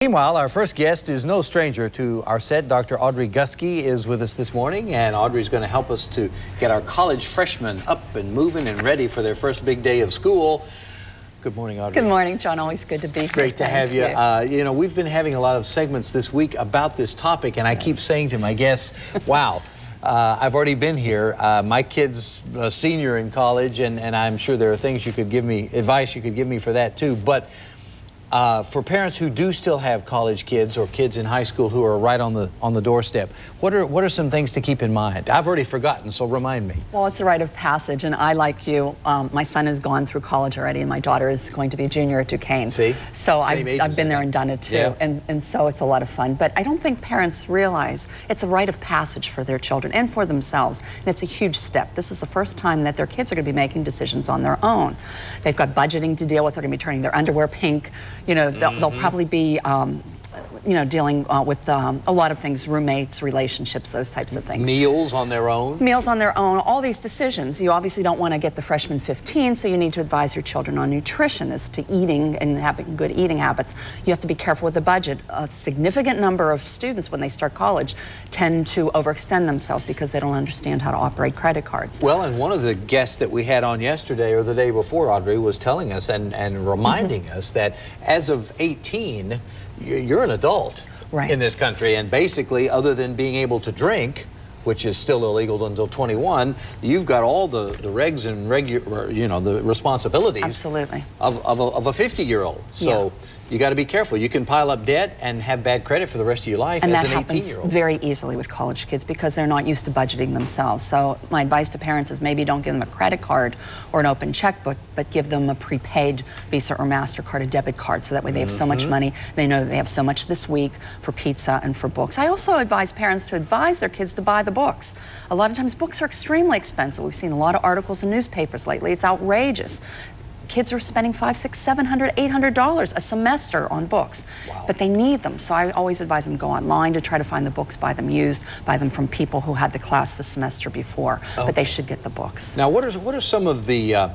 Meanwhile, our first guest is no stranger to our set. Dr. Audrey Gusky is with us this morning, and Audrey's going to help us to get our college freshmen up and moving and ready for their first big day of school. Good morning, Audrey. Good morning, John. Always good to be here. Great to have you. You know, we've been having a lot of segments this week about this topic, and I keep saying to my guests, wow, I've already been here. My kid's a senior in college, and I'm sure there are things you could give me, advice you could give me for that too. But for parents who do still have college kids or kids in high school who are right on the doorstep, what are some things to keep in mind? I've already forgotten, so remind me. Well, it's a rite of passage, and I, like you, my son has gone through college already, and my daughter is going to be a junior at Duquesne. See? So I've been there and done it too, yeah. and so it's a lot of fun. But I don't think parents realize it's a rite of passage for their children and for themselves, and it's a huge step. This is the first time that their kids are going to be making decisions on their own. They've got budgeting to deal with. They're going to be turning their underwear pink. You know, they'll probably be, you know, dealing with a lot of things, roommates, relationships, those types of things. Meals on their own? Meals on their own, all these decisions. You obviously don't want to get the freshman 15, so you need to advise your children on nutrition as to eating and having good eating habits. You have to be careful with the budget. A significant number of students, when they start college, tend to overextend themselves because they don't understand how to operate credit cards. Well, and one of the guests that we had on yesterday or the day before, Audrey, was telling us and reminding us that as of 18, you're an adult in this country, and basically, other than being able to drink, which is still illegal until 21, you've got all the regs and the responsibilities Absolutely. of a 50-year-old. So you got to be careful. You can pile up debt and have bad credit for the rest of your life as an 18-year-old. And that happens very easily with college kids because they're not used to budgeting themselves. So my advice to parents is maybe don't give them a credit card or an open checkbook, but give them a prepaid Visa or MasterCard, a debit card, so that way they have so much money. They know they have so much this week for pizza and for books. I also advise parents to advise their kids to buy the books. A lot of times books are extremely expensive. We've seen a lot of articles in newspapers lately. It's outrageous. Kids are spending $500, $600, $800 a semester on books, but they need them. So I always advise them to go online to try to find the books, buy them used, buy them from people who had the class the semester before. But they should get the books. Now, what are some of the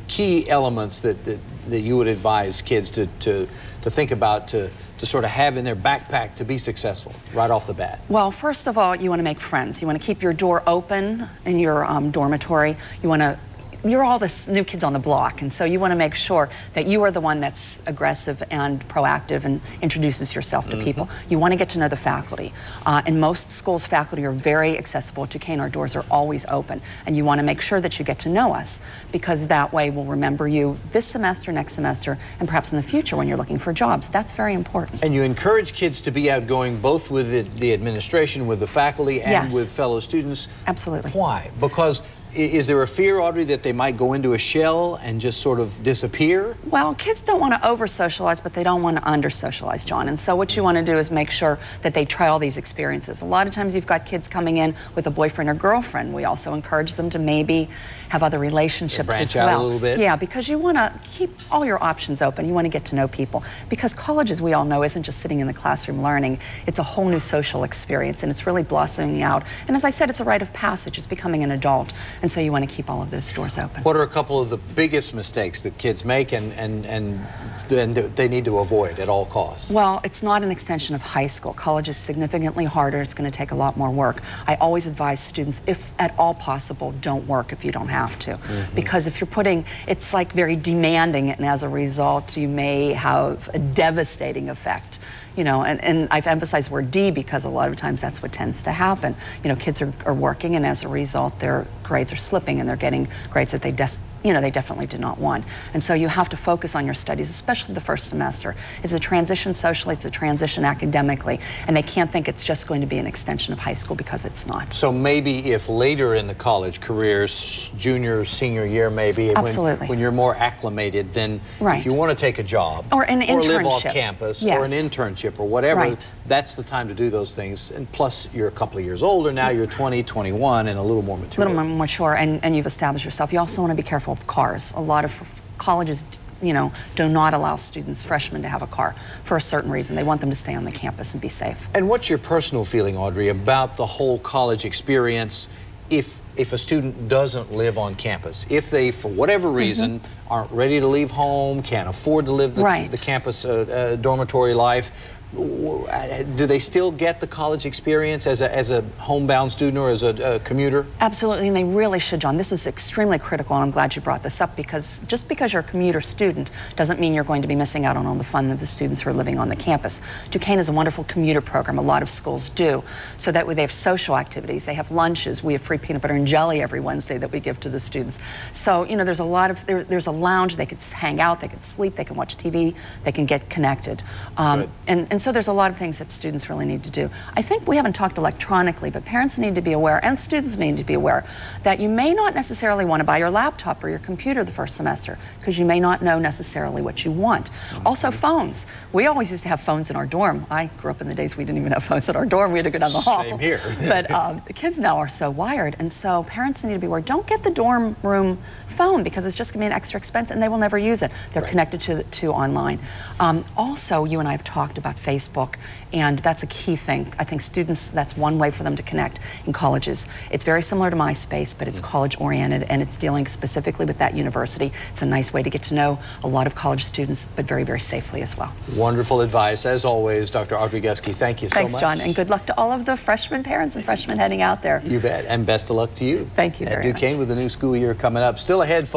key elements that you would advise kids to think about to sort of have in their backpack to be successful right off the bat? Well, first of all, you want to make friends. You want to keep your door open in your dormitory. You're all the new kids on the block, and so you want to make sure that you are the one that's aggressive and proactive and introduces yourself to people. You want to get to know the faculty. In most schools, faculty are very accessible. At Duquesne, our doors are always open, and you want to make sure that you get to know us, because that way we'll remember you this semester, next semester, and perhaps in the future when you're looking for jobs. That's very important. And you encourage kids to be outgoing both with the administration, with the faculty, and with fellow students. Absolutely. Why? Because is there a fear, Audrey, that they might go into a shell and just sort of disappear? Well, kids don't want to over-socialize, but they don't want to under-socialize, John. And so what you want to do is make sure that they try all these experiences. A lot of times you've got kids coming in with a boyfriend or girlfriend. We also encourage them to maybe have other relationships as well. Branch out a little bit? Yeah, because you want to keep all your options open. You want to get to know people. Because college, as we all know, isn't just sitting in the classroom learning. It's a whole new social experience, and it's really blossoming out. And as I said, it's a rite of passage. It's becoming an adult. And so you want to keep all of those doors open. What are a couple of the biggest mistakes that kids make and they need to avoid at all costs? Well, it's not an extension of high school. College is significantly harder. It's going to take a lot more work. I always advise students, if at all possible, don't work if you don't have to. Because if you're it's like very demanding, and as a result, you may have a devastating effect. You know, and I've emphasized the word D because a lot of times that's what tends to happen. You know, kids are working, and as a result, their grades are slipping, and they're getting grades that they definitely did not want. And so you have to focus on your studies, especially the first semester. It's a transition socially, it's a transition academically, and they can't think it's just going to be an extension of high school, because it's not. So maybe if later in the college careers, junior, senior year maybe, when you're more acclimated, then if you want to take a job, or an internship, or live off campus, or an internship, or whatever, that's the time to do those things. And plus, you're a couple of years older now, you're 20, 21, and a little more mature. A little more mature, and you've established yourself. You also want to be careful of cars. A lot of colleges, you know, do not allow students, freshmen, to have a car for a certain reason. They want them to stay on the campus and be safe. And what's your personal feeling, Audrey, about the whole college experience if if a student doesn't live on campus, if they, for whatever reason, aren't ready to leave home, can't afford to live the campus dormitory life, do they still get the college experience as a homebound student or as a commuter? Absolutely, and they really should, John. This is extremely critical, and I'm glad you brought this up, because just because you're a commuter student doesn't mean you're going to be missing out on all the fun of the students who are living on the campus. Duquesne is a wonderful commuter program. A lot of schools do. So that way they have social activities, they have lunches. We have free peanut butter and jelly every Wednesday that we give to the students. So, you know, there's a lot of, there's a lounge. They could hang out, they could sleep, they can watch TV, they can get connected. And so there's a lot of things that students really need to do. I think we haven't talked electronically, but parents need to be aware, and students need to be aware, that you may not necessarily want to buy your laptop or your computer the first semester, because you may not know necessarily what you want. Also, phones. We always used to have phones in our dorm. I grew up in the days we didn't even have phones in our dorm. We had to go down the hall. Same here. But the kids now are so wired, and so parents need to be aware. Don't get the dorm room phone, because it's just going to be an extra expense and they will never use it. They're connected to online. Also, you and I have talked about Facebook, and that's a key thing. I think students, that's one way for them to connect in colleges. It's very similar to MySpace, but it's college oriented, and it's dealing specifically with that university. It's a nice way to get to know a lot of college students, but very, very safely as well. Wonderful advice, as always, Dr. Audrey Guskey. Thank you so much. Thanks, John, and good luck to all of the freshman parents and freshmen heading out there. You bet, and best of luck to you. Thank you very much. At Duquesne with the new school year coming up. Still ahead,